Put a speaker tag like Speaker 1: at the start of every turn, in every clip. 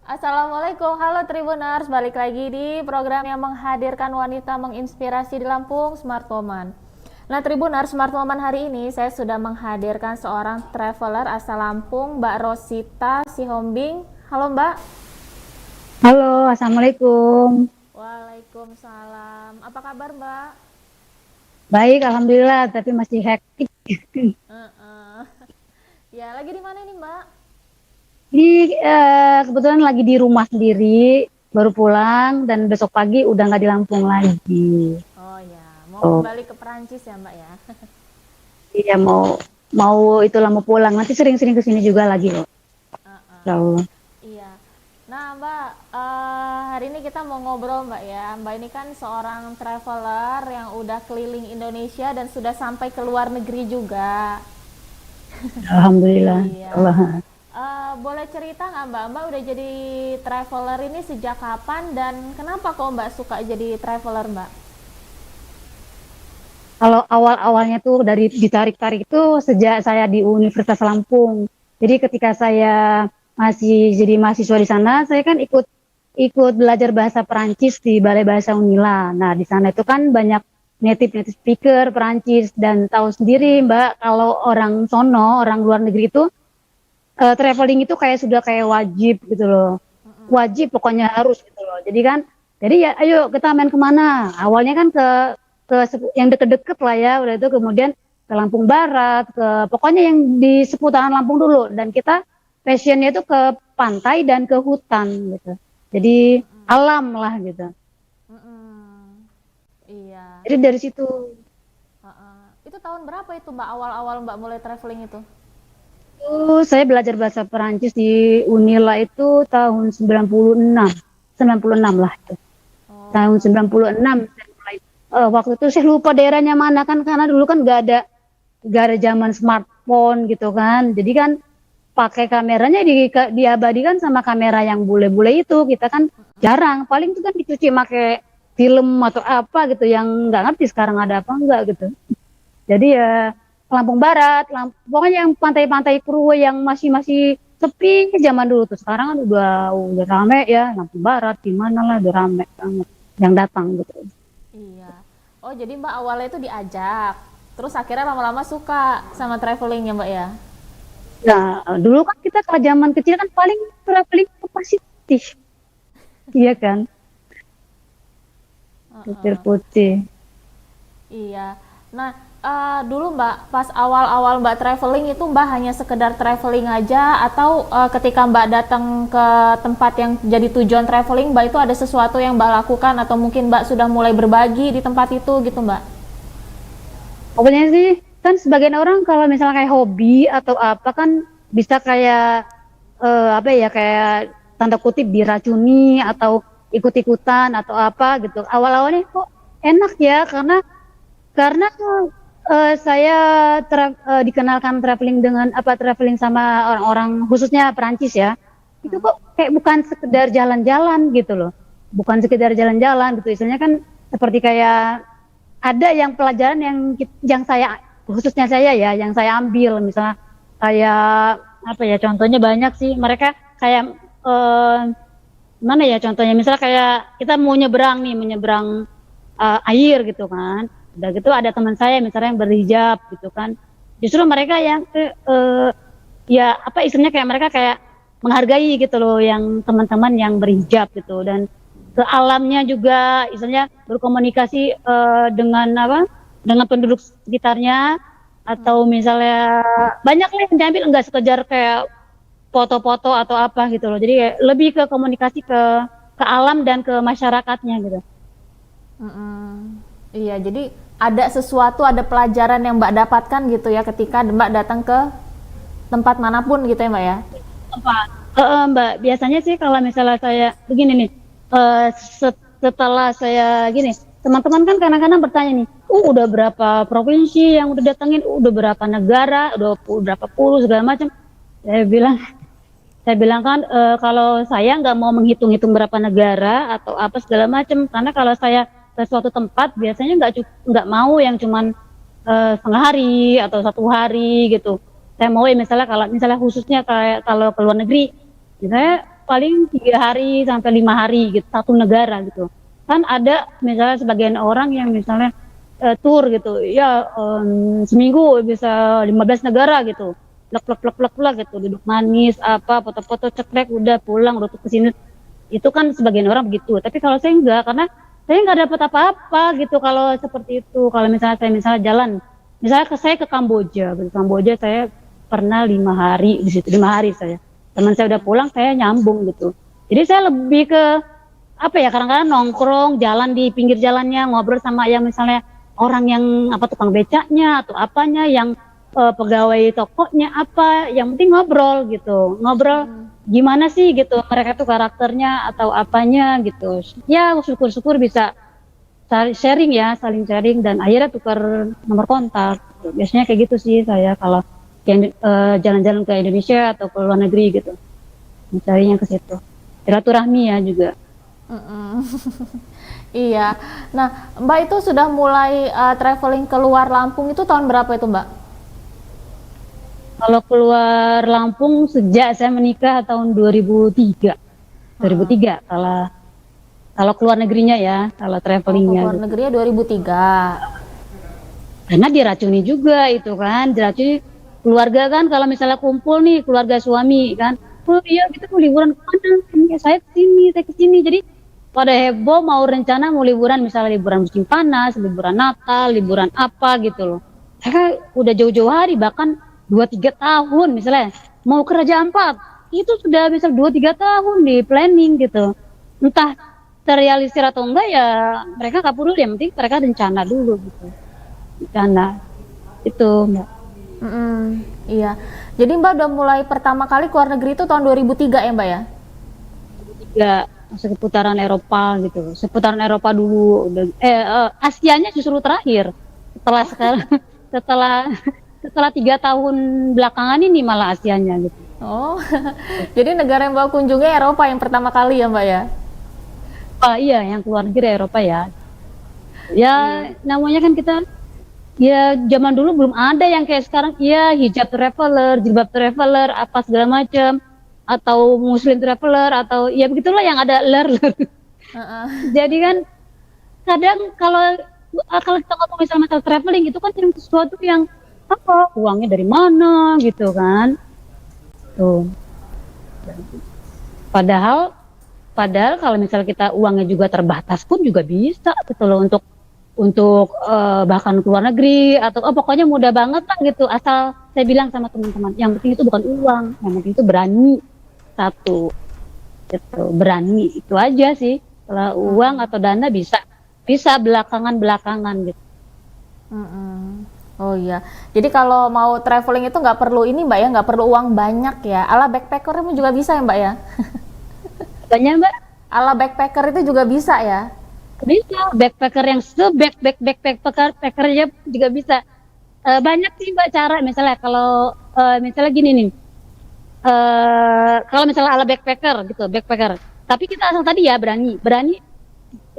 Speaker 1: Assalamualaikum, halo Tribuners, balik lagi di program yang menghadirkan wanita menginspirasi di Lampung, Smart Woman. Nah Tribuners, Smart Woman hari ini saya sudah menghadirkan seorang traveler asal Lampung, Mbak Rosita Sihombing. Halo Mbak.
Speaker 2: Halo, Assalamualaikum.
Speaker 1: Waalaikumsalam. Apa kabar Mbak?
Speaker 2: Baik, Alhamdulillah, tapi masih hektik.
Speaker 1: Uh-uh. Ya, lagi di mana nih Mbak?
Speaker 2: Kebetulan lagi di rumah sendiri, baru pulang, dan besok pagi udah nggak di Lampung lagi.
Speaker 1: Oh ya, mau
Speaker 2: Oh,
Speaker 1: kembali ke Perancis ya Mbak ya?
Speaker 2: iya mau mau itulah mau pulang. Nanti sering-sering ke sini juga lagi loh. Insya
Speaker 1: Uh-uh.
Speaker 2: Allah.
Speaker 1: Iya. Nah, Mbak, hari ini kita mau ngobrol, Mbak ya. Mbak ini kan seorang traveler yang udah keliling Indonesia dan sudah sampai ke luar negeri juga.
Speaker 2: Alhamdulillah.
Speaker 1: Iya.
Speaker 2: Insya Allah.
Speaker 1: Boleh cerita nggak, Mbak? Mbak udah jadi traveler ini sejak kapan dan kenapa kok Mbak suka jadi traveler, Mbak?
Speaker 2: Kalau awal-awalnya tuh dari ditarik-tarik itu sejak saya di Universitas Lampung. Jadi ketika saya masih jadi mahasiswa di sana, saya kan ikut ikut belajar bahasa Perancis di Balai Bahasa Unila. Nah, di sana itu kan banyak native speaker Perancis dan tahu sendiri Mbak kalau orang sono, orang luar negeri itu traveling itu kayak sudah kayak wajib gitu loh. Wajib pokoknya harus gitu loh. Jadi ya ayo kita main kemana? Awalnya kan yang deket-deket lah ya, udah itu kemudian ke Lampung Barat, ke pokoknya yang di seputaran Lampung dulu. Dan kita passionnya itu ke pantai dan ke hutan gitu. Jadi alam lah gitu.
Speaker 1: Mm-mm. Iya.
Speaker 2: Jadi dari situ.
Speaker 1: Itu tahun berapa itu, Mbak? Awal-awal Mbak mulai traveling itu?
Speaker 2: Saya belajar bahasa Perancis di Unila itu tahun 96 lah itu. Tahun
Speaker 1: Oh.
Speaker 2: 96 saya mulai. Waktu itu saya lupa daerahnya mana kan karena dulu kan nggak ada zaman smartphone gitu kan. Jadi kan pakai kameranya diabadikan sama kamera yang bule-bule itu. Kita kan jarang. Paling itu kan dicuci pakai film atau apa gitu yang nggak ngerti sekarang ada apa enggak gitu. Jadi ya Lampung Barat, pokoknya yang pantai-pantai Kruwe yang masih sepi zaman dulu tuh. Sekarang kan udah rame ya Lampung Barat di mana lah udah rame banget yang datang gitu.
Speaker 1: Iya. Oh, jadi Mbak awalnya itu diajak. Terus akhirnya lama-lama suka sama travelingnya Mbak ya?
Speaker 2: Nah, dulu kan kita kalau zaman kecil kan paling traveling ke positif, iya kan? Pasir
Speaker 1: Heeh.
Speaker 2: putih.
Speaker 1: Iya. Nah, dulu Mbak, pas awal-awal Mbak traveling itu Mbak hanya sekedar traveling aja atau ketika Mbak datang ke tempat yang jadi tujuan traveling Mbak itu ada sesuatu yang Mbak lakukan atau mungkin Mbak sudah mulai berbagi di tempat itu gitu Mbak?
Speaker 2: Pokoknya sih kan sebagian orang kalau misalnya kayak hobi atau apa kan bisa kayak apa ya kayak tanda kutip diracuni atau ikut-ikutan atau apa gitu. Awal-awalnya kok enak ya karena saya dikenalkan traveling dengan apa traveling sama orang-orang khususnya Perancis ya. Itu kok kayak bukan sekedar jalan-jalan gitu loh. Bukan sekedar jalan-jalan gitu. Istilahnya kan seperti kayak ada yang pelajaran yang saya khususnya saya ya, yang saya ambil misalnya kayak apa ya contohnya banyak sih. Mereka kayak mana ya contohnya misalnya kayak kita mau menyeberang air gitu kan. Udah gitu ada teman saya misalnya yang berhijab gitu kan. Justru mereka yang ya apa istilahnya kayak mereka kayak menghargai gitu loh yang teman-teman yang berhijab gitu dan ke alamnya juga istilahnya berkomunikasi dengan apa dengan penduduk sekitarnya atau misalnya banyak lah yang diambil nggak sekedar kayak foto-foto atau apa gitu loh jadi kayak lebih ke komunikasi ke alam dan ke masyarakatnya gitu.
Speaker 1: Mm-mm. Iya, jadi ada sesuatu, ada pelajaran yang Mbak dapatkan gitu ya ketika Mbak datang ke tempat manapun gitu ya Mbak ya?
Speaker 2: Apa? Mbak, biasanya sih kalau misalnya saya begini nih, setelah saya gini, teman-teman kan kadang-kadang bertanya nih, udah berapa provinsi yang udah datengin, udah berapa negara, udah berapa pulau segala macam. Saya bilang, saya bilang kan kalau saya nggak mau menghitung-hitung berapa negara atau apa segala macam, karena kalau saya ke suatu tempat biasanya nggak mau yang cuman setengah hari atau 1 hari gitu. Saya mau ya misalnya kalau misalnya khususnya kayak kalau ke luar negeri, misalnya paling 3 hari sampai 5 hari gitu, satu negara gitu. Kan ada misalnya sebagian orang yang misalnya tour gitu, ya seminggu bisa 15 negara gitu, plek plek plek plek plek gitu, duduk manis, apa, foto-foto, cekrek, udah pulang, udah ke sini. Itu kan sebagian orang begitu, tapi kalau saya enggak, karena saya nggak dapat apa-apa gitu kalau seperti itu. Kalau misalnya saya misalnya jalan, misalnya saya ke Kamboja, ke Kamboja saya pernah 5 hari di situ, 5 hari saya. Teman saya udah pulang, saya nyambung gitu. Jadi saya lebih ke apa ya, kadang-kadang nongkrong, jalan di pinggir jalannya, ngobrol sama yang misalnya orang yang apa, tukang becaknya atau apanya, yang pegawai tokonya apa, yang penting ngobrol gitu, ngobrol gimana sih gitu mereka tuh karakternya atau apanya gitu. Ya syukur-syukur bisa sharing ya, saling sharing dan akhirnya tukar nomor kontak. Biasanya kayak gitu sih saya kalau jalan-jalan ke Indonesia atau ke luar negeri gitu, mencarinya ke situ. Silaturahmi ya juga.
Speaker 1: Iya. Nah, Mbak itu sudah mulai traveling ke luar Lampung itu tahun berapa itu, Mbak?
Speaker 2: Kalau keluar Lampung sejak saya menikah tahun 2003. 2003 kalau keluar negerinya ya, kalau travelingnya.
Speaker 1: Keluar
Speaker 2: gitu.
Speaker 1: negerinya 2003.
Speaker 2: Karena diracuni juga itu kan, diracuni keluarga kan, kalau misalnya kumpul nih keluarga suami kan, oh iya kita mau liburan kemana? Ini saya ke sini. Jadi pada heboh mau rencana mau liburan, misalnya liburan musim panas, liburan Natal, liburan apa gitu loh. Saya udah jauh-jauh hari, bahkan 2-3 tahun misalnya mau ke Raja Ampat, itu sudah bisa 2-3 tahun di planning gitu. Entah terrealisir atau enggak ya mereka nggak peduli, yang penting mereka rencana dulu gitu. Rencana itu Mbak.
Speaker 1: Iya. Jadi Mbak udah mulai pertama kali keluar negeri itu tahun 2003 ya, Mbak ya?
Speaker 2: Ya seputaran Eropa gitu, seputaran Eropa dulu. Asianya justru terakhir setelah sekarang setelah 3 tahun belakangan ini malah Asianya gitu.
Speaker 1: Oh, jadi negara yang Mbak kunjungi Eropa yang pertama kali ya, Mbak ya?
Speaker 2: Iya, yang keluar negeri Eropa ya. Ya namanya kan kita, ya zaman dulu belum ada yang kayak sekarang, ya hijab traveler, jilbab traveler, apa segala macam, atau muslim traveler, atau ya begitulah yang ada ler. Jadi kan kadang kalau kita ngomong misalnya masalah traveling itu kan yang sesuatu yang apa, uangnya dari mana gitu kan. Tuh. Padahal kalau misalnya kita uangnya juga terbatas pun juga bisa gitu loh untuk bahkan ke luar negeri atau pokoknya mudah banget lah gitu, asal saya bilang sama teman-teman yang penting itu bukan uang, yang penting itu berani, satu gitu, berani itu aja sih. Kalau uang atau dana bisa belakangan gitu.
Speaker 1: Oh iya, jadi kalau mau traveling itu nggak perlu ini Mbak ya, nggak perlu uang banyak ya, ala backpacker juga bisa ya Mbak ya?
Speaker 2: Banyak Mbak,
Speaker 1: Ala backpacker itu juga bisa ya?
Speaker 2: bisa backpacker yang backpackernya juga bisa. Banyak sih Mbak cara, misalnya kalau misalnya gini nih, kalau misalnya ala backpacker, tapi kita asal tadi ya berani,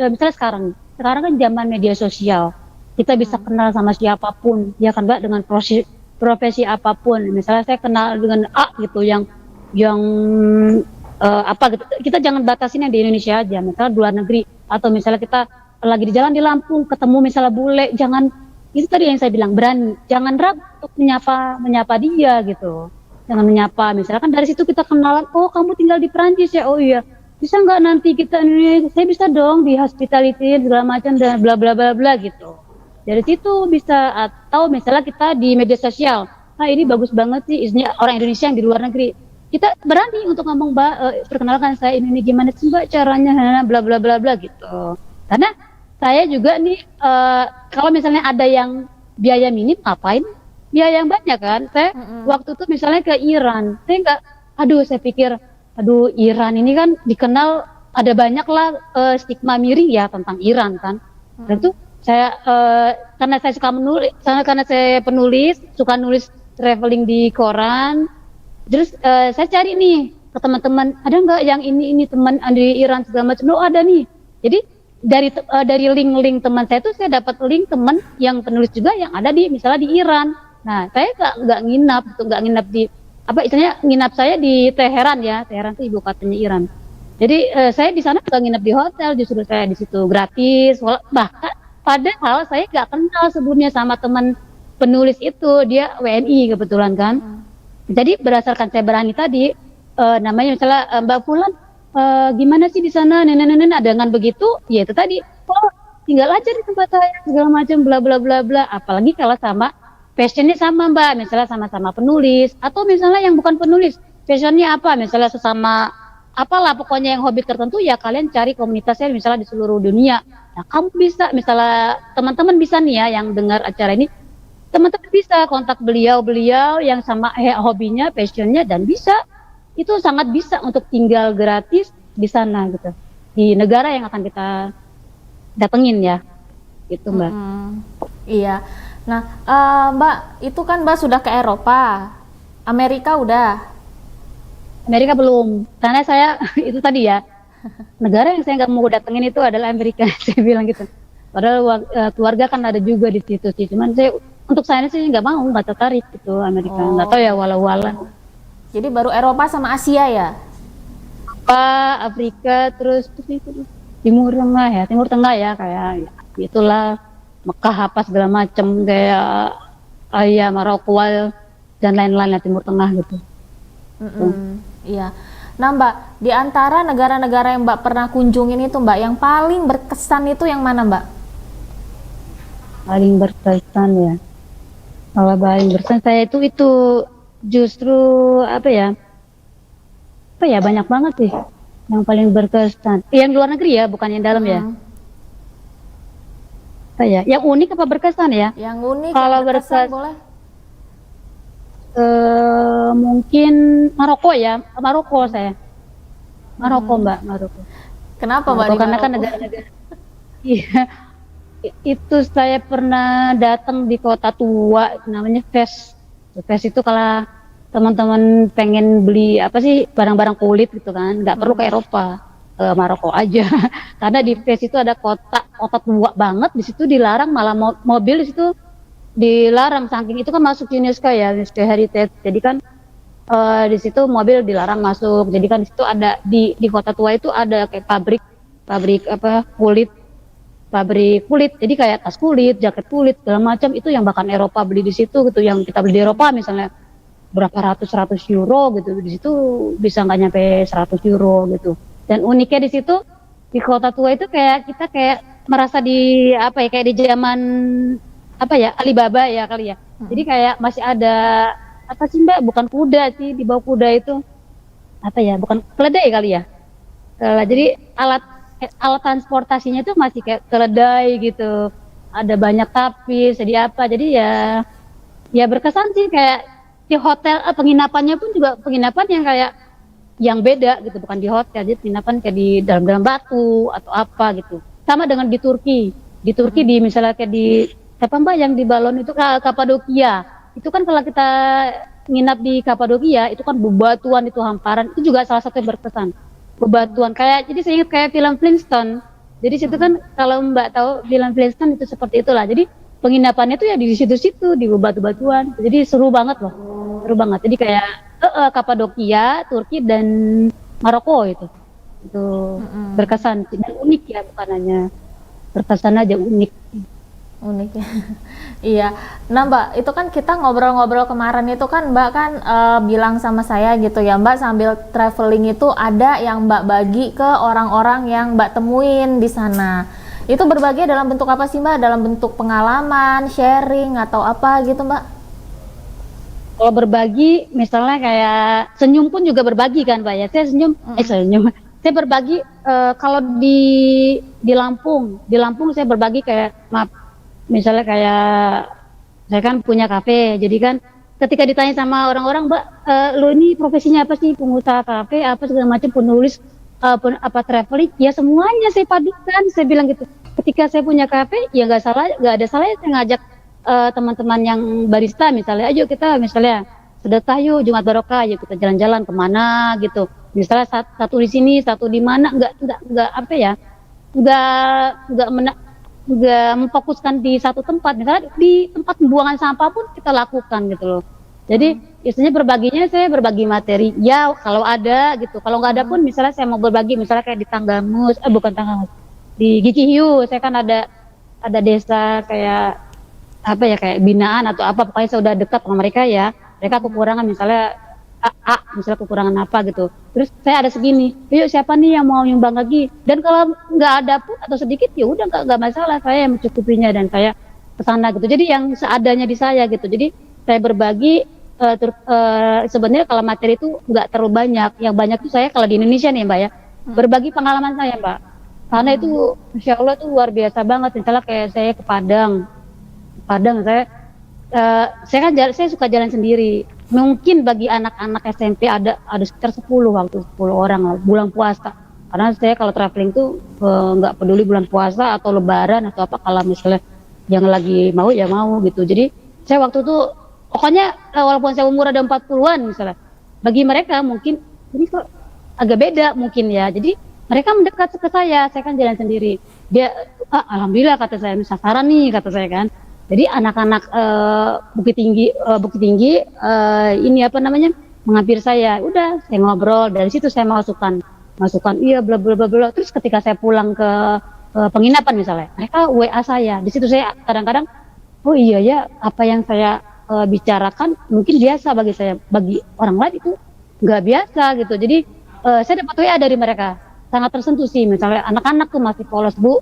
Speaker 2: misalnya sekarang kan zaman media sosial, kita bisa kenal sama siapapun ya kan Mbak, dengan profesi apapun. Misalnya saya kenal dengan A gitu, yang apa gitu, kita jangan batasin yang di Indonesia aja, misalnya di luar negeri, atau misalnya kita lagi di jalan di Lampung ketemu misalnya bule, jangan, itu tadi yang saya bilang, berani, jangan ragu untuk menyapa dia gitu, jangan menyapa. Misalnya kan dari situ kita kenalan, oh kamu tinggal di Perancis ya, oh iya bisa nggak nanti kita ini, saya bisa dong di hospitality segala macam dan bla bla bla bla gitu. Dari situ bisa. Atau misalnya kita di media sosial, nah ini bagus banget sih isinya orang Indonesia yang di luar negeri, kita berani untuk ngomong, Mbak, perkenalkan saya ini gimana sih Mbak caranya, bla bla bla bla gitu. Karena saya juga nih kalau misalnya ada yang biaya minim, ngapain biaya yang banyak kan. Saya waktu itu misalnya ke Iran, saya pikir Iran ini kan dikenal ada banyak lah stigma miring ya tentang Iran kan. Dan itu saya karena saya suka menulis, karena saya penulis, suka nulis traveling di koran. Terus saya cari nih ke teman-teman, ada nggak yang ini teman di Iran segala macam. Oh ada nih. Jadi dari link teman saya tuh saya dapat link teman yang penulis juga yang ada di misalnya di Iran. Nah saya nggak nginap di apa istilahnya nginap saya di Teheran ya. Teheran itu ibu kotanya Iran. Jadi saya di sana juga nginap di hotel, justru saya di situ gratis. Bahkan padahal saya nggak kenal sebelumnya sama teman penulis itu, dia WNI kebetulan kan. Jadi berdasarkan saya berani tadi, namanya misalnya Mbak Fulan, gimana sih di sana, nenek-nenek, dengan begitu, ya itu tadi, oh tinggal aja di tempat saya segala macam, bla bla bla bla. Apalagi kalau sama passionnya sama Mbak, misalnya sama-sama penulis, atau misalnya yang bukan penulis, passionnya apa, misalnya sesama apalah pokoknya yang hobi tertentu, ya kalian cari komunitasnya misalnya di seluruh dunia. Nah kamu bisa, misalnya teman-teman bisa nih ya yang dengar acara ini, teman-teman bisa kontak beliau-beliau yang sama hobinya, passionnya, dan bisa itu sangat bisa untuk tinggal gratis di sana gitu, di negara yang akan kita datengin ya, gitu Mbak.
Speaker 1: Iya. Nah, Mbak, itu kan Mbak sudah ke Eropa, Amerika udah.
Speaker 2: Amerika belum, karena saya itu tadi ya, negara yang saya nggak mau datengin itu adalah Amerika. Saya bilang gitu. Padahal keluarga kan ada juga di situ sih, cuman saya untuk saya sih nggak mau, nggak tertarik gitu Amerika. Nggak tahu ya walau-walau.
Speaker 1: Jadi baru Eropa sama Asia ya?
Speaker 2: Afrika, terus itu Timur Tengah ya kayak ya, itulah Mekah apa segala macam kayak Maroko dan lain-lain ya, Timur Tengah gitu.
Speaker 1: Iya. Nah Mbak, di antara negara-negara yang Mbak pernah kunjungin itu Mbak, yang paling berkesan itu yang mana Mbak?
Speaker 2: Paling berkesan ya. Kalau paling berkesan saya itu justru apa ya banyak banget sih yang paling berkesan. Yang luar negeri ya, bukan yang dalam ya. Yang unik apa berkesan ya?
Speaker 1: Yang unik,
Speaker 2: kalau
Speaker 1: yang berkesan boleh.
Speaker 2: Mungkin Maroko ya, Maroko saya. Maroko Mbak, Maroko.
Speaker 1: Kenapa Mbak?
Speaker 2: Karena kan negara-negara. Iya, itu saya pernah datang di kota tua, namanya Fes. Fes itu kalau teman-teman pengen beli apa sih barang-barang kulit gitu kan, nggak perlu ke Eropa, ke Maroko aja. Karena di Fes itu ada kota tua banget, di situ dilarang, malah mobil di situ dilarang, saking itu kan masuk UNESCO ya, UNESCO Heritage. Jadi kan di situ mobil dilarang masuk. Jadi kan di situ ada di kota tua itu ada kayak pabrik apa pabrik kulit. Jadi kayak tas kulit, jaket kulit segala macam itu yang bahkan Eropa beli di situ gitu. Yang kita beli di Eropa misalnya berapa ratus euro gitu, di situ bisa nggak nyampe 100 euro gitu. Dan uniknya di situ di kota tua itu kayak kita kayak merasa di apa ya, kayak di zaman apa ya, Alibaba ya kali ya. Jadi kayak masih ada apa sih Mbak, bukan kuda sih, di bawah kuda itu apa ya, bukan keledai kali ya. Jadi alat transportasinya itu masih kayak keledai gitu. Ada banyak tapis, jadi apa. Jadi ya berkesan sih, kayak di hotel penginapannya pun juga penginapan yang kayak yang beda gitu, bukan di hotel. Jadi penginapan kayak di dalam batu atau apa gitu. Sama dengan di Turki. Di Turki di misalnya kayak di apa Mbak yang di balon itu Kapadokia. Itu kan kalau kita nginap di Kapadokia itu kan bebatuan, itu hamparan, itu juga salah satu yang berkesan. Bebatuan kayak, jadi saya ingat kayak film Flintstone. Jadi situ kan kalau Mbak tahu film Flintstone itu seperti itulah. Jadi penginapannya itu ya di situ-situ di bebatu-batuan. Jadi seru banget loh. Seru banget. Jadi kayak Kapadokia, Turki dan Maroko itu berkesan dan unik ya, bukan hanya berkesan aja, unik.
Speaker 1: Unik ya. Iya. Nah Mbak, itu kan kita ngobrol-ngobrol kemarin itu kan Mbak kan bilang sama saya gitu ya Mbak, sambil traveling itu ada yang Mbak bagi ke orang-orang yang Mbak temuin di sana. Itu berbagi dalam bentuk apa sih Mbak? Dalam bentuk pengalaman, sharing atau apa gitu Mbak?
Speaker 2: Kalau berbagi misalnya kayak senyum pun juga berbagi kan Mbak ya. Saya senyum, saya berbagi kalau di Lampung saya berbagi kayak maaf. Misalnya kayak saya kan punya kafe, jadi kan ketika ditanya sama orang-orang, Mbak, lo ini profesinya apa sih? Pengusaha kafe, apa segala macam, penulis, apa traveling? Ya semuanya saya padukan, saya bilang gitu. Ketika saya punya kafe, ya nggak ada salahnya saya ngajak teman-teman yang barista, misalnya, ayo kita misalnya sedekah yuk Jumat Barokah, yuk kita jalan-jalan kemana gitu. Misalnya satu di sini, satu di mana, nggak apa ya, nggak memfokuskan di satu tempat, misalnya di tempat pembuangan sampah pun kita lakukan gitu loh. Jadi biasanya berbaginya saya berbagi materi. Ya kalau ada gitu. Kalau nggak ada pun misalnya saya mau berbagi misalnya kayak di Tanggamus, bukan Tanggamus, di Gigi Hiu. Saya kan ada desa kayak apa ya kayak binaan atau apa pokoknya saya udah dekat sama mereka ya. Mereka kekurangan misalnya misalnya kekurangan apa gitu. Terus saya ada segini, yuk siapa nih yang mau nyumbang lagi? Dan kalau nggak ada pun atau sedikit ya udah nggak masalah, saya yang mencukupinya dan saya kesana gitu. Jadi yang seadanya di saya gitu. Jadi saya berbagi sebenarnya kalau materi itu nggak terlalu banyak. Yang banyak tuh saya kalau di Indonesia nih Mbak ya, berbagi pengalaman saya Mbak. Karena itu Masya Allah tuh luar biasa banget. Misalnya kayak saya ke Padang, saya kan saya suka jalan sendiri. Mungkin bagi anak-anak SMP ada sekitar 10 waktu 10 orang lah, bulan puasa. Karena saya kalau traveling tuh nggak peduli bulan puasa atau lebaran atau apa, kalau misalnya yang lagi mau ya mau gitu. Jadi saya waktu itu pokoknya walaupun saya umur ada 40-an misalnya, bagi mereka mungkin ini kok agak beda mungkin ya. Jadi mereka mendekat ke saya kan jalan sendiri. Dia alhamdulillah kata saya, sasaran nih kata saya kan. Jadi anak-anak Bukit Tinggi ini apa namanya menghampiri saya. Udah saya ngobrol, dari situ saya masukkan iya bla bla bla bla. Terus ketika saya pulang ke penginapan misalnya, mereka WA saya. Di situ saya kadang-kadang oh iya ya, apa yang saya bicarakan mungkin biasa bagi saya, bagi orang lain itu nggak biasa gitu. Jadi saya dapat WA dari mereka, sangat tersentuh sih. Misalnya anak-anak tuh masih polos, Bu.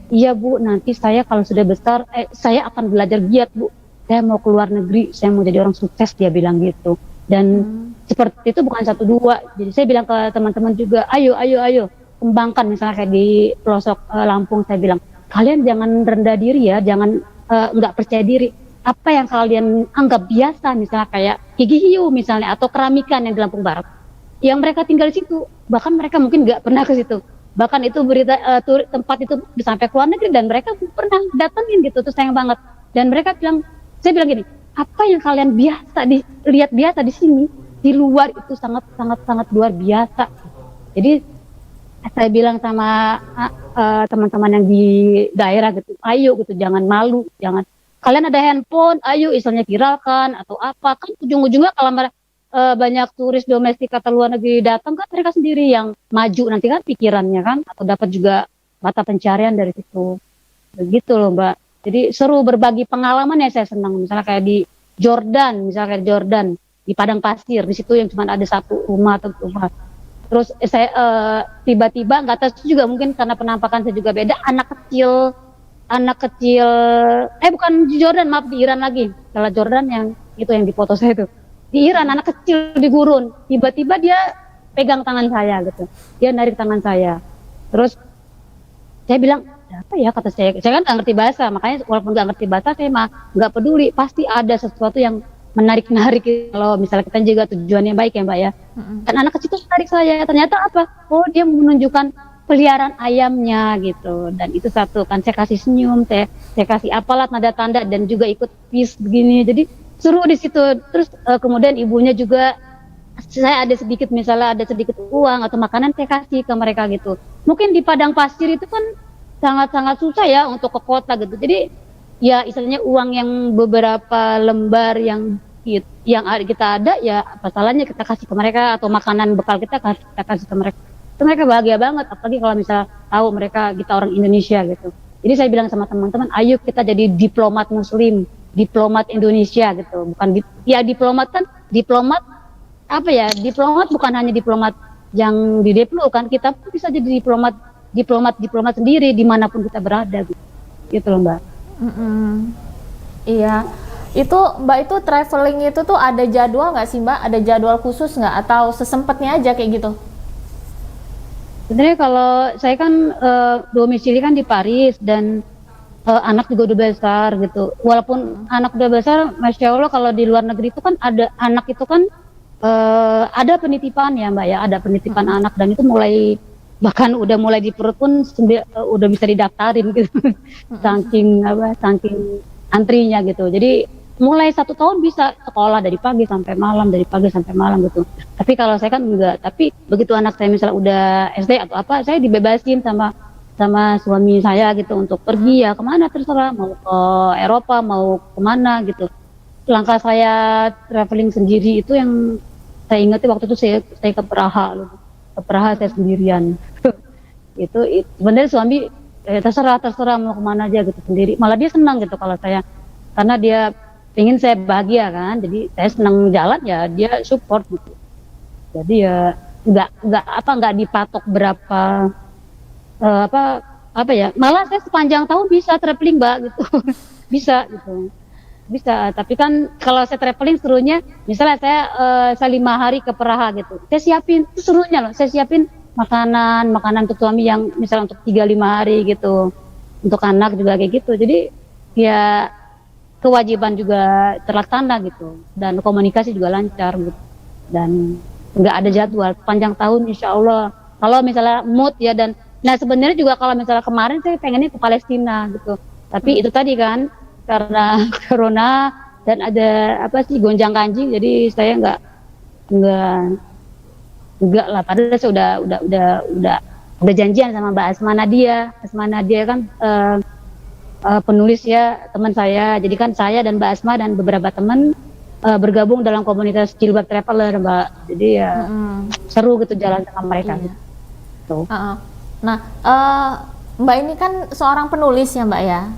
Speaker 2: Iya Bu, nanti saya kalau sudah besar, saya akan belajar giat Bu. Saya mau keluar negeri, saya mau jadi orang sukses, dia bilang gitu. Dan seperti itu bukan satu dua. Jadi saya bilang ke teman-teman juga, ayo, kembangkan. Misalnya kayak di pelosok Lampung, saya bilang, kalian jangan rendah diri ya, jangan nggak percaya diri. Apa yang kalian anggap biasa, misalnya kayak Gigi Hiu misalnya, atau keramikan yang di Lampung Barat, yang mereka tinggal di situ, bahkan mereka mungkin nggak pernah ke situ. Bahkan itu berita tempat itu sampai ke luar negeri dan mereka pernah datengin gitu, terus sayang banget. Dan mereka bilang, saya bilang gini, apa yang kalian lihat biasa di sini, di luar itu sangat luar biasa. Jadi saya bilang sama teman-teman yang di daerah gitu, ayo gitu, jangan malu, jangan kalian ada handphone, ayo istilahnya viralkan atau apa, kan ujung-ujungnya kalau banyak turis domestik atau luar negeri datang kan mereka sendiri yang maju nanti kan pikirannya kan, atau dapat juga mata pencarian dari situ. Begitu loh Mbak. Jadi seru berbagi pengalaman ya, saya senang. Misalnya kayak di Jordan, di padang pasir, di situ yang cuma ada satu rumah atau rumah. Terus saya tiba-tiba nggak tahu juga mungkin karena penampakan saya juga beda, anak kecil bukan di Jordan, maaf, di Iran lagi. Kalau Jordan yang itu yang di foto saya itu. Di Iran anak kecil di gurun, tiba-tiba dia pegang tangan saya gitu, dia narik tangan saya, terus saya bilang apa ya, kata saya kan nggak ngerti bahasa, makanya walaupun nggak ngerti bahasa saya mah nggak peduli, pasti ada sesuatu yang menarik kalau misalnya kita juga tujuannya baik ya Mbak ya. Dan anak kecil itu menarik saya, ternyata apa, oh dia menunjukkan peliharaan ayamnya gitu, dan itu satu kan saya kasih senyum, saya kasih apalah tanda-tanda dan juga ikut peace begini, jadi seru di situ. Terus kemudian ibunya juga, saya ada sedikit uang atau makanan saya kasih ke mereka gitu. Mungkin di padang pasir itu kan sangat susah ya untuk ke kota gitu. Jadi ya istilahnya uang yang beberapa lembar yang kita ada ya apa salahnya kita kasih ke mereka, atau makanan bekal kita kasih ke mereka. Itu mereka bahagia banget, apalagi kalau misalnya tahu kita orang Indonesia gitu. Jadi saya bilang sama teman-teman, ayo kita jadi diplomat Muslim, diplomat Indonesia gitu. Bukan diplomat apa ya, diplomat bukan hanya diplomat yang di Deplu kan, kita pun bisa jadi diplomat sendiri dimanapun kita berada gitu loh Mbak.
Speaker 1: Iya, itu Mbak itu traveling itu tuh ada jadwal nggak sih Mbak, ada jadwal khusus nggak atau sesempatnya aja kayak gitu?
Speaker 2: Sebenarnya kalau saya kan domisili kan di Paris, dan anak juga udah besar gitu. Walaupun anak udah besar, Masya Allah kalau di luar negeri itu kan ada anak itu kan ada penitipan ya Mbak ya, ada penitipan anak, dan itu bahkan udah mulai di perut pun udah bisa didaftarin gitu. saking antrinya gitu. Jadi mulai 1 tahun bisa sekolah dari pagi sampai malam gitu. Tapi kalau saya kan enggak. Tapi begitu anak saya misalnya udah SD atau apa, saya dibebasin sama suami saya gitu untuk pergi ya kemana terserah, mau ke Eropa mau kemana gitu. langkah saya traveling sendiri itu yang saya ingat waktu itu saya ke Praha loh. Ke Praha saya sendirian. Itu sebenarnya suami terserah mau kemana aja gitu sendiri. Malah dia senang gitu kalau saya, karena dia ingin saya bahagia kan. Jadi saya senang jalan ya dia support gitu. Jadi ya nggak dipatok berapa apa ya. Malah saya sepanjang tahun bisa traveling Mbak gitu. Bisa gitu. Bisa, tapi kan kalau saya traveling serunya, misalnya saya 5 hari ke Praha gitu, saya siapin, itu serunya loh, saya siapin makanan untuk suami yang misalnya untuk 3-5 hari gitu, untuk anak juga kayak gitu, jadi ya kewajiban juga terlaksana gitu, dan komunikasi juga lancar gitu, dan nggak ada jadwal, panjang tahun insya Allah, kalau misalnya mood ya, dan nah sebenarnya juga kalau misalnya kemarin saya pengennya ke Palestina gitu, tapi itu tadi kan, karena corona dan ada apa sih gonjang ganjing, jadi saya nggak lah, padahal saya udah janjian sama Mbak Asma Nadia kan penulis ya, teman saya, jadi kan saya dan Mbak Asma dan beberapa teman bergabung dalam komunitas Jilbab Traveler Mbak, jadi ya seru gitu jalan sama mereka gitu.
Speaker 1: Nah, Mbak ini kan seorang penulis ya Mbak ya,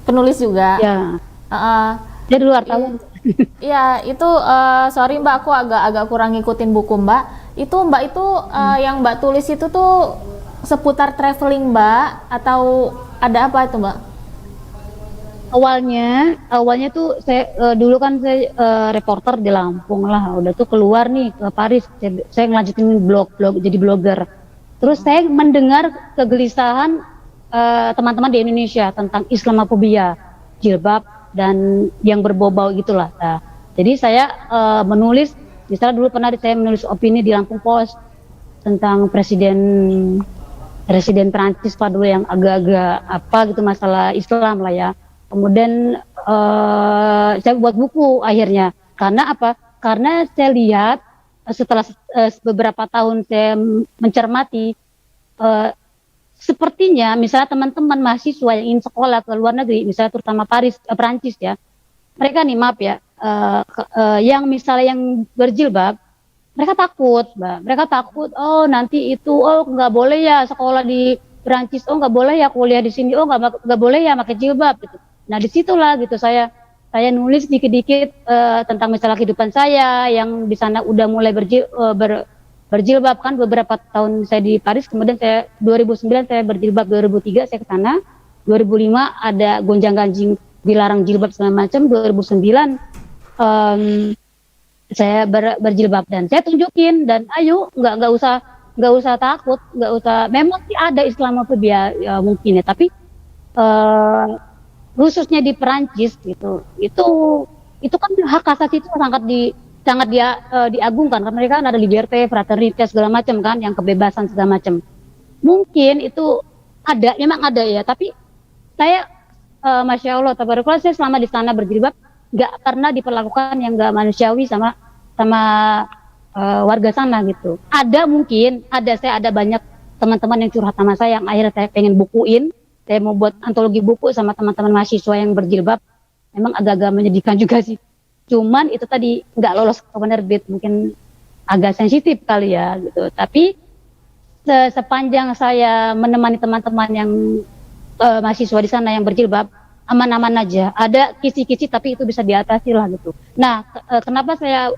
Speaker 1: penulis juga
Speaker 2: ya.
Speaker 1: Uh,
Speaker 2: Dia di luar tahun.
Speaker 1: Iya, itu sorry Mbak, aku agak kurang ngikutin buku Mbak. Itu Mbak itu yang Mbak tulis itu tuh seputar traveling Mbak atau ada apa itu Mbak?
Speaker 2: Awalnya tuh saya dulu kan saya reporter di Lampung lah, udah tuh keluar nih ke Paris. Saya ngelanjutin blog jadi blogger. Terus saya mendengar kegelisahan teman-teman di Indonesia tentang Islamofobia, jilbab dan yang berbau-bau gitulah. Nah, jadi saya menulis, misalnya dulu pernah saya menulis opini di Lampung Post tentang presiden Prancis pada dulu yang agak-agak apa gitu masalah Islam lah ya. Kemudian saya buat buku akhirnya. Karena apa? Karena saya lihat setelah beberapa tahun saya mencermati, sepertinya misalnya teman-teman mahasiswa yang ingin sekolah ke luar negeri, misalnya terutama Prancis ya, mereka nih maaf ya, yang misalnya yang berjilbab, mereka takut, Mbak. Mereka takut, oh nanti itu, oh nggak boleh ya sekolah di Prancis, oh nggak boleh ya kuliah di sini, oh nggak boleh ya pakai jilbab gitu. Nah disitulah gitu saya nulis dikit-dikit tentang misalnya kehidupan saya yang di sana udah mulai berjilbab kan beberapa tahun saya di Paris, kemudian saya 2009 saya berjilbab, 2003 saya ke sana, 2005 ada gonjang-ganjing dilarang jilbab segala macam, 2009 saya berjilbab dan saya tunjukin, dan ayo nggak usah takut, nggak usah, memang sih ada Islamofobia ya, mungkin ya, tapi khususnya di Perancis gitu, itu kan hak asasi itu sangat diagungkan, karena mereka kan ada liberté, fraternité segala macam kan, yang kebebasan segala macam. Mungkin itu memang ada ya, tapi saya masya Allah, tabarakallah, saya selama di sana berjilbab nggak pernah diperlakukan yang nggak manusiawi sama warga sana gitu. Saya ada banyak teman-teman yang curhat sama saya, yang akhirnya saya pengen bukuin. Saya mau buat antologi buku sama teman-teman mahasiswa yang berjilbab. Memang agak-agak menyedihkan juga sih. Cuman itu tadi nggak lolos ke penerbit, mungkin agak sensitif kali ya gitu. Tapi sepanjang saya menemani teman-teman yang mahasiswa di sana yang berjilbab, aman-aman aja. Ada kisi-kisi tapi itu bisa diatasi lah gitu. Nah, kenapa saya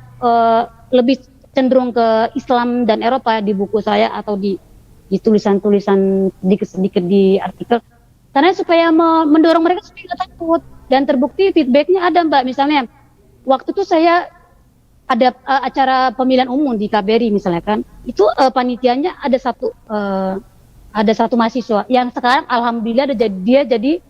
Speaker 2: lebih cenderung ke Islam dan Eropa di buku saya atau di tulisan-tulisan sedikit-sedikit di artikel? Karena supaya mendorong mereka supaya nggak takut, dan terbukti feedbacknya ada Mbak. Misalnya waktu itu saya ada acara pemilihan umum di KBRI misalnya kan, itu panitianya ada satu mahasiswa yang sekarang alhamdulillah dia jadi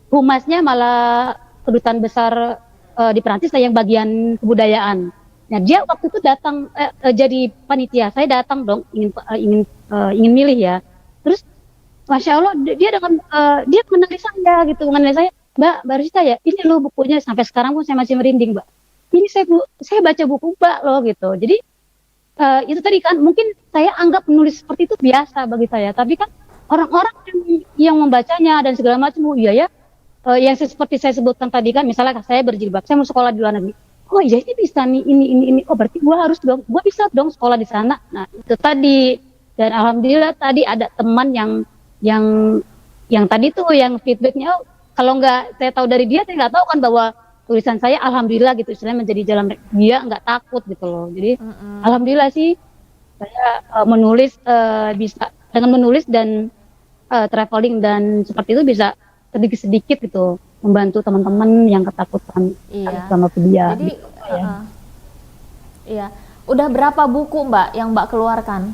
Speaker 2: humasnya malah kedutaan besar di Perancis yang bagian kebudayaan. Nah dia waktu itu datang jadi panitia, saya datang dong ingin milih ya. Terus masya Allah dia mengenali saya gitu, Mbak Barista ya, ini loh bukunya, sampai sekarang pun saya masih merinding Mbak. Ini saya baca buku Mbak loh gitu. Jadi itu tadi kan mungkin saya anggap menulis seperti itu biasa bagi saya, tapi kan orang-orang yang membacanya dan segala macam, oh iya ya, yang seperti saya sebutkan tadi kan, misalnya saya berjilbab, saya mau sekolah di luar negeri, oh iya ini bisa nih ini, oh berarti gua bisa dong sekolah di sana. Nah itu tadi, dan alhamdulillah tadi ada teman yang yang tadi tuh yang feedbacknya, oh, kalau nggak saya tahu dari dia, saya nggak tahu kan bahwa tulisan saya alhamdulillah gitu istilahnya menjadi jalan, dia nggak takut gitu loh. Jadi alhamdulillah sih saya menulis, bisa dengan menulis dan traveling dan seperti itu bisa sedikit-sedikit gitu membantu teman-teman yang ketakutan
Speaker 1: Iya.
Speaker 2: sama video
Speaker 1: Jadi,
Speaker 2: gitu ya.
Speaker 1: iya. Udah berapa buku Mbak yang Mbak keluarkan?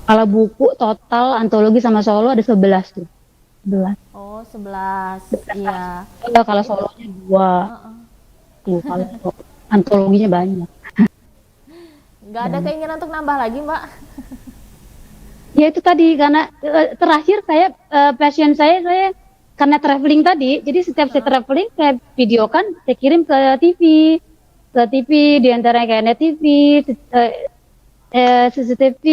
Speaker 2: Kalau buku total antologi sama solo ada 11 tuh. 11.
Speaker 1: Oh, 11. Iya.
Speaker 2: Kalau solonya 2
Speaker 1: Heeh.
Speaker 2: tuh, kalau antologinya banyak.
Speaker 1: Nggak ada keinginan untuk nambah lagi, Mbak?
Speaker 2: Ya itu tadi karena terakhir saya passion saya karena traveling tadi. Jadi setiap saya traveling saya videokan, saya kirim ke TV, di antaranya kayak Net TV, CCTV,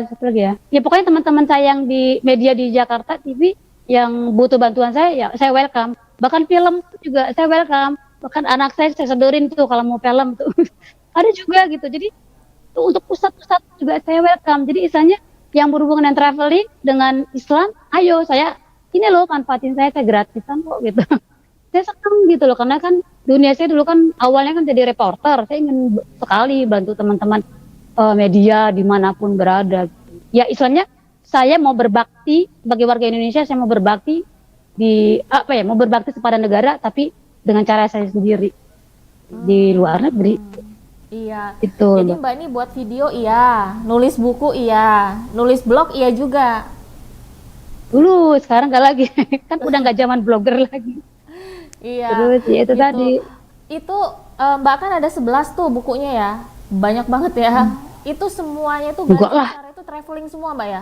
Speaker 2: satu lagi ya. Ya pokoknya teman-teman saya yang di media di Jakarta TV yang butuh bantuan saya, ya saya welcome. Bahkan film juga saya welcome. Bahkan anak saya sodorin tuh kalau mau film tuh. Ada juga gitu. Jadi untuk pusat-pusat juga saya welcome. Jadi istilahnya yang berhubungan dengan traveling dengan Islam, ayo saya ini loh manfaatin saya gratisan kok gitu. Saya senang gitu loh karena kan dunia saya dulu kan awalnya kan jadi reporter. Saya ingin sekali bantu teman-teman media dimanapun berada. Ya istilahnya saya mau berbakti sebagai warga Indonesia, saya mau berbakti di apa ya, mau berbakti kepada negara tapi dengan cara saya sendiri di luar negeri.
Speaker 1: Iya.
Speaker 2: Itu
Speaker 1: Jadi Mbak ini buat video iya, nulis buku iya, nulis blog iya juga.
Speaker 2: dulu, sekarang nggak lagi. Kan udah nggak zaman blogger lagi.
Speaker 1: Iya.
Speaker 2: Terus ya itu
Speaker 1: Gitu.
Speaker 2: tadi.
Speaker 1: Itu Mbak kan ada 11 tuh bukunya ya. Banyak banget ya. Itu semuanya tuh
Speaker 2: Enggak
Speaker 1: garis
Speaker 2: lah.
Speaker 1: besar itu traveling semua Mbak ya?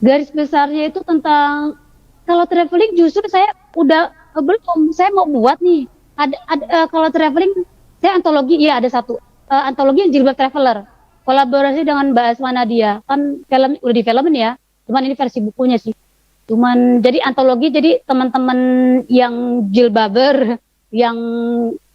Speaker 2: Garis besarnya itu tentang kalau traveling justru saya udah belum, saya mau buat nih. Kalau traveling saya antologi, iya ada satu. Antologi yang Jilbab Traveler. Kolaborasi dengan Mbak Asma Nadia. Kan film udah di filmin ya. Cuman ini versi bukunya sih. Cuman jadi antologi, jadi teman-teman yang jilbaber, yang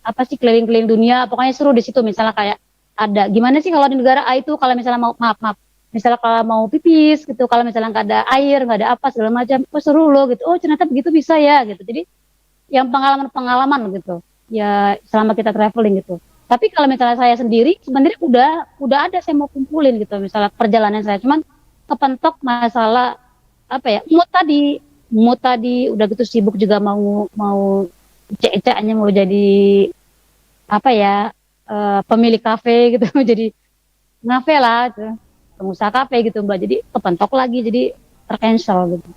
Speaker 2: apa sih keliling-keliling dunia, pokoknya seru di situ. Misalnya kayak ada gimana sih kalau di negara A itu kalau misalnya mau maaf, misalnya kalau mau pipis gitu, kalau misalnya nggak ada air, nggak ada apa segala macam, oh seru loh gitu. Oh ternyata begitu bisa ya gitu. Jadi yang pengalaman-pengalaman gitu. Ya selama kita traveling gitu. Tapi kalau misalnya saya sendiri sebenarnya udah ada saya mau kumpulin gitu. Misalnya perjalanan saya, cuman kepentok masalah apa ya, mood tadi udah gitu sibuk juga mau cek-ceknya mau jadi apa ya, pemilik kafe gitu jadi ngafe lah gitu. Pengusaha kafe gitu Mbak, jadi kepentok lagi jadi tercancel gitu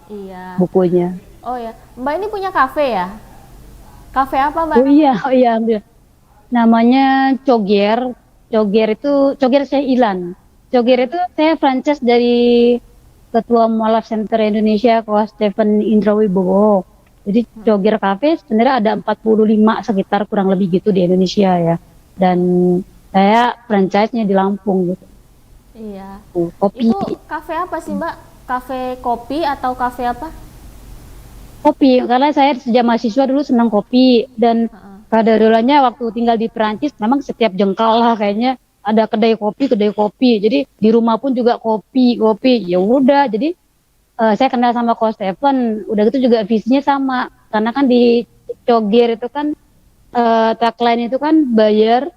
Speaker 1: Iya.
Speaker 2: bukunya.
Speaker 1: Oh ya, Mbak ini punya kafe ya? Kafe apa Mbak?
Speaker 2: Oh iya alhamdulillah. Namanya Coger. Coger saya Ilan. Coger itu saya franchise dari Ketua Mualaf Center Indonesia, Coach Stephen Indra Wibowo. Jadi Coger Cafe sebenarnya ada 45 sekitar kurang lebih gitu di Indonesia ya. Dan saya franchise-nya di Lampung gitu.
Speaker 1: Iya.
Speaker 2: Kopi,
Speaker 1: Itu kafe apa sih Mbak? Kafe kopi atau kafe apa?
Speaker 2: kopi. Karena saya sejak mahasiswa dulu senang kopi dan
Speaker 1: Heeh.
Speaker 2: kaderulanya waktu tinggal di Perancis memang setiap jengkal lah kayaknya ada kedai kopi. Jadi di rumah pun juga kopi. Ya udah, jadi saya kenal sama Coach Stephen, udah gitu juga visinya sama. Karena kan di Coger itu kan tagline itu kan bayar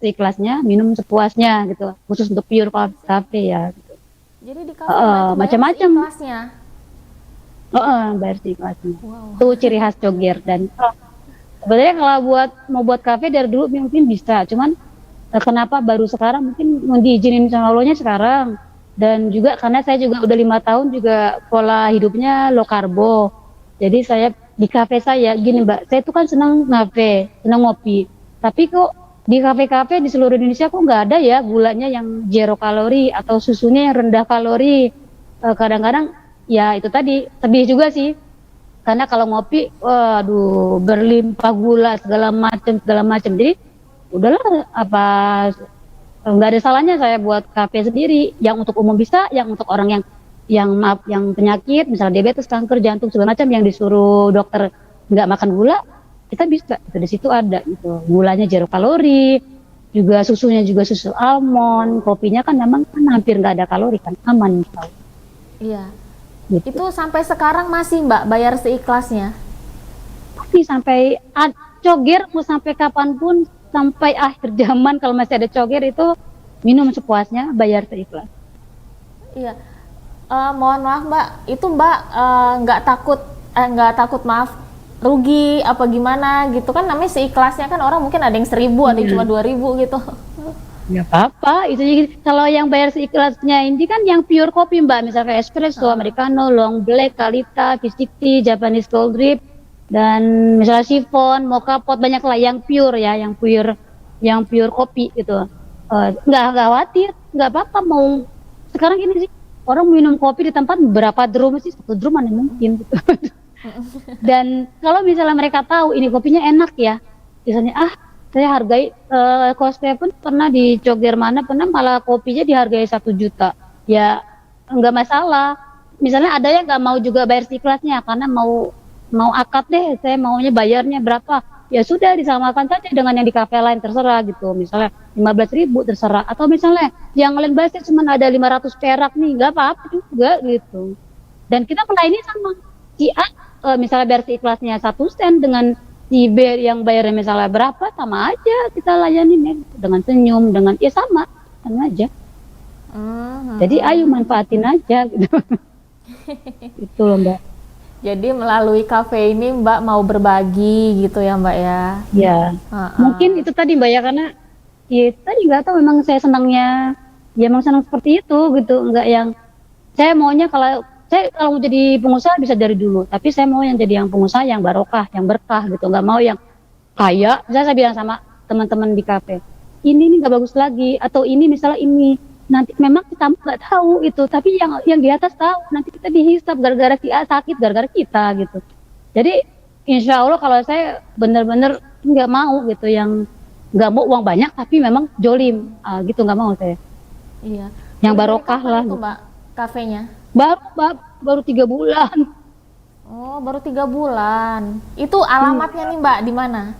Speaker 2: seikhlasnya, minum sepuasnya gitu. Khusus untuk pure cafe ya. Gitu.
Speaker 1: Jadi di kafe Mbak itu bayar
Speaker 2: Macam-macam.
Speaker 1: seikhlasnya.
Speaker 2: Bayar seikhlasnya.
Speaker 1: Wow.
Speaker 2: Itu ciri khas Coger. Dan sebenarnya kalau mau buat kafe dari dulu mungkin bisa, cuman kenapa baru sekarang mungkin mau diizinin sama Allah-nya sekarang. Dan juga karena saya juga udah 5 tahun juga pola hidupnya low karbo. Jadi saya di kafe saya gini Mbak, saya tuh kan senang ngafe, senang ngopi. Tapi kok di kafe-kafe di seluruh Indonesia kok nggak ada ya gulanya yang zero kalori atau susunya yang rendah kalori. Kadang-kadang ya itu tadi sedih juga sih. Karena kalau ngopi, waduh berlimpah gula segala macam. Jadi udahlah apa nggak ada salahnya saya buat kafe sendiri yang untuk umum bisa, yang untuk orang yang penyakit misalnya diabetes, kanker, jantung segala macam yang disuruh dokter nggak makan gula, kita bisa itu di situ ada gitu. Gulanya 0 kalori, juga susunya juga susu almond, kopinya kan memang kan hampir nggak ada kalori kan, aman gitu.
Speaker 1: Iya.
Speaker 2: Gitu.
Speaker 1: Itu sampai sekarang masih Mbak bayar seikhlasnya?
Speaker 2: Tapi sampai coger mau sampai kapanpun, sampai akhir zaman kalau masih ada coger itu minum sepuasnya, bayar seikhlas.
Speaker 1: Iya. Mohon maaf Mbak, itu Mbak nggak takut maaf rugi apa gimana gitu kan, namanya seikhlasnya kan, orang mungkin ada yang 1.000, ada yang cuma 2.000 gitu.
Speaker 2: Nggak apa-apa, itu jadi kalau yang bayar seikhlasnya ini kan yang pure kopi Mbak, misalnya espresso, americano, long black, kalita, V60, Japanese cold drip, dan misalnya chiffon, mocha pot, banyak lah yang pure ya, yang pure kopi gitu. Nggak khawatir, nggak apa-apa. Mau sekarang ini sih orang minum kopi di tempat berapa drum sih, 1 drum mana mungkin gitu. Dan kalau misalnya mereka tahu ini kopinya enak ya, misalnya saya hargai, kosnya pun pernah di Coger mana pernah malah kopinya dihargai 1 juta, ya nggak masalah. Misalnya ada yang nggak mau juga bayar seikhlasnya karena mau akad deh, saya maunya bayarnya berapa, ya sudah disamakan saja dengan yang di kafe lain, terserah gitu, misalnya 15.000 terserah, atau misalnya yang lain bahasnya cuma ada 500 perak nih, nggak apa-apa juga gitu. Dan kita melayani sama si A, misalnya bayar seikhlasnya 1 sen, dengan si B yang bayarnya misalnya berapa, sama aja kita layani ya, dengan senyum, dengan ya sama aja. Jadi ayo manfaatin aja gitu. Itu loh Mbak.
Speaker 1: Jadi melalui kafe ini Mbak mau berbagi gitu ya Mbak ya?
Speaker 2: Ya, mungkin itu tadi Mbak ya, karena ya tadi nggak tahu, memang saya senangnya, ya memang senang seperti itu gitu, nggak yang saya maunya, kalau saya kalau mau jadi pengusaha bisa dari dulu, tapi saya mau yang jadi yang pengusaha yang barokah, yang berkah gitu, nggak mau yang kaya. Saya bilang sama teman-teman di kafe, ini nggak bagus lagi, atau ini misalnya ini nanti memang kita nggak tahu itu, tapi yang di atas tahu, nanti kita dihisap gara-gara si A sakit gara-gara kita gitu. Jadi insya Allah kalau saya benar-benar nggak mau gitu, yang nggak mau uang banyak tapi memang jolim, gitu nggak mau saya.
Speaker 1: Iya.
Speaker 2: Yang
Speaker 1: Dari
Speaker 2: barokah
Speaker 1: kapan
Speaker 2: lah.
Speaker 1: itu Mbak kafenya?
Speaker 2: Baru 3 bulan.
Speaker 1: Oh, baru 3 bulan. Itu alamatnya nih Mbak di mana?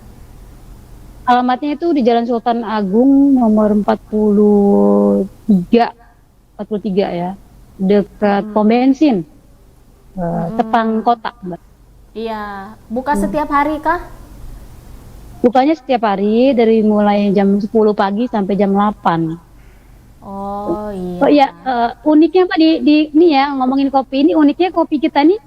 Speaker 2: Alamatnya itu di Jalan Sultan Agung nomor 43 ya, dekat pom bensin, Tepang Kota Mbak.
Speaker 1: Iya. Buka setiap hari kah?
Speaker 2: Bukanya setiap hari dari mulai jam 10 pagi sampai jam 8.
Speaker 1: Oh iya.
Speaker 2: Oh iya, uniknya Pak di ini ya, ngomongin kopi ini, uniknya kopi kita nih,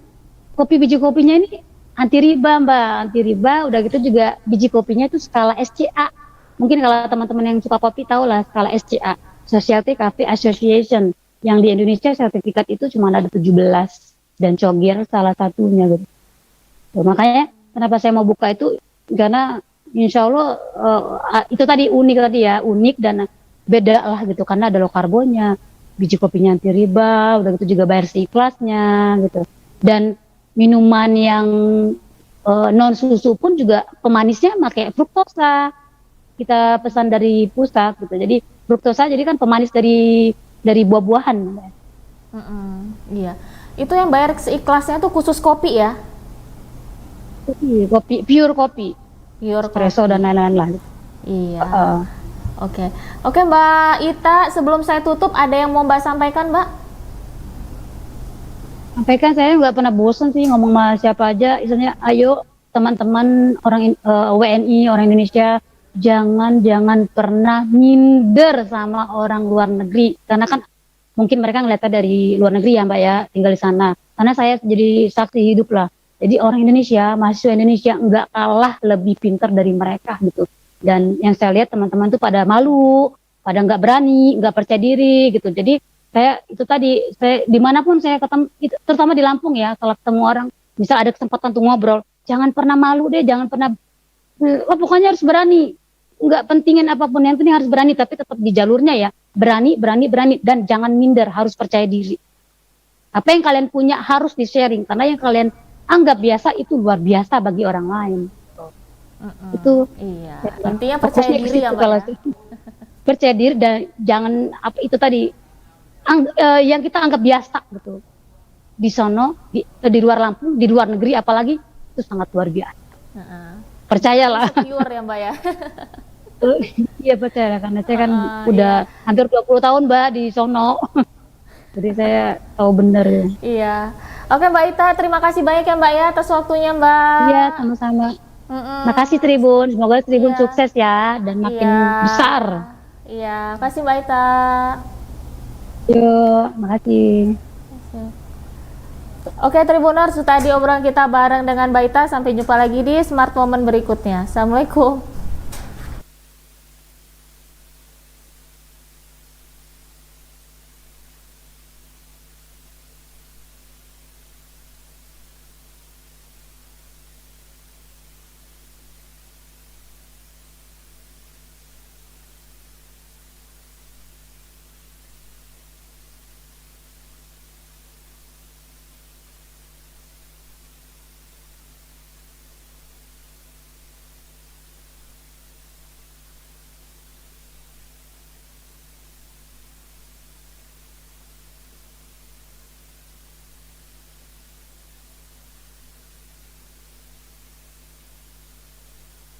Speaker 2: kopi biji kopinya ini anti riba Mbak, anti riba. Udah gitu juga biji kopinya itu skala SCA. Mungkin kalau teman-teman yang suka kopi tahu lah skala SCA, Society Coffee Association. Yang di Indonesia sertifikat itu cuma ada 17, dan Coger salah satunya gitu. Makanya kenapa saya mau buka itu, karena insya Allah itu tadi unik tadi ya, unik dan beda lah gitu, karena ada low karbonnya, biji kopinya anti riba, udah gitu juga bayar seikhlasnya gitu. Dan minuman yang non susu pun juga pemanisnya pakai fruktosa, kita pesan dari pusat gitu. Jadi fruktosa jadi kan pemanis dari buah-buahan.
Speaker 1: Iya. Itu yang bayar seikhlasnya tuh khusus kopi ya?
Speaker 2: Kopi pure kopi,
Speaker 1: Pure
Speaker 2: espresso
Speaker 1: kopi.
Speaker 2: dan lain-lain lah.
Speaker 1: Iya. Oke. Oke Mbak Ita, sebelum saya tutup ada yang mau Mbak sampaikan Mbak?
Speaker 2: Sampaikan, saya nggak pernah bosan sih ngomong sama siapa aja. Misalnya, ayo teman-teman orang WNI, orang Indonesia, jangan pernah minder sama orang luar negeri. Karena kan mungkin mereka ngeliatnya dari luar negeri ya Mbak ya, tinggal di sana. Karena saya jadi saksi hidup lah. Jadi orang Indonesia, mahasiswa Indonesia nggak kalah lebih pintar dari mereka gitu. Dan yang saya lihat teman-teman tuh pada malu, pada nggak berani, nggak percaya diri gitu. Jadi saya itu tadi, saya dimanapun saya ketemu, terutama di Lampung ya, kalau ketemu orang, misal ada kesempatan untuk ngobrol, jangan pernah malu deh, jangan pernah, pokoknya harus berani. Nggak pentingin apapun, yang penting harus berani, tapi tetap di jalurnya ya, berani, dan jangan minder, harus percaya diri. Apa yang kalian punya harus di-sharing, karena yang kalian anggap biasa itu luar biasa bagi orang lain. Itu
Speaker 1: iya. Intinya percaya diri ya Mbak ya?
Speaker 2: Percaya diri, dan jangan apa itu tadi yang kita anggap biasa gitu di sono, di luar Lampung, di luar negeri apalagi, itu sangat luar biasa. percayalah.
Speaker 1: Secure ya Mbak ya.
Speaker 2: Iya percaya, karena saya kan
Speaker 1: Ah,
Speaker 2: udah
Speaker 1: iya.
Speaker 2: hampir 20 tahun Mbak di sono. Jadi saya tahu bener ya.
Speaker 1: Iya. Oke Mbak Ita, terima kasih banyak ya Mbak ya atas waktunya
Speaker 2: Iya,
Speaker 1: Mbak.
Speaker 2: sama-sama.
Speaker 1: Mm-mm.
Speaker 2: Makasih Tribun, semoga Tribun
Speaker 1: Iya.
Speaker 2: sukses ya dan
Speaker 1: Iya.
Speaker 2: makin besar.
Speaker 1: Iya, kasih Mbak Ita.
Speaker 2: Yuk, makasih.
Speaker 1: Oke Tribuners, tadi obrolan kita bareng dengan Mbak Ita. Sampai jumpa lagi di Smart Moment berikutnya. Assalamualaikum.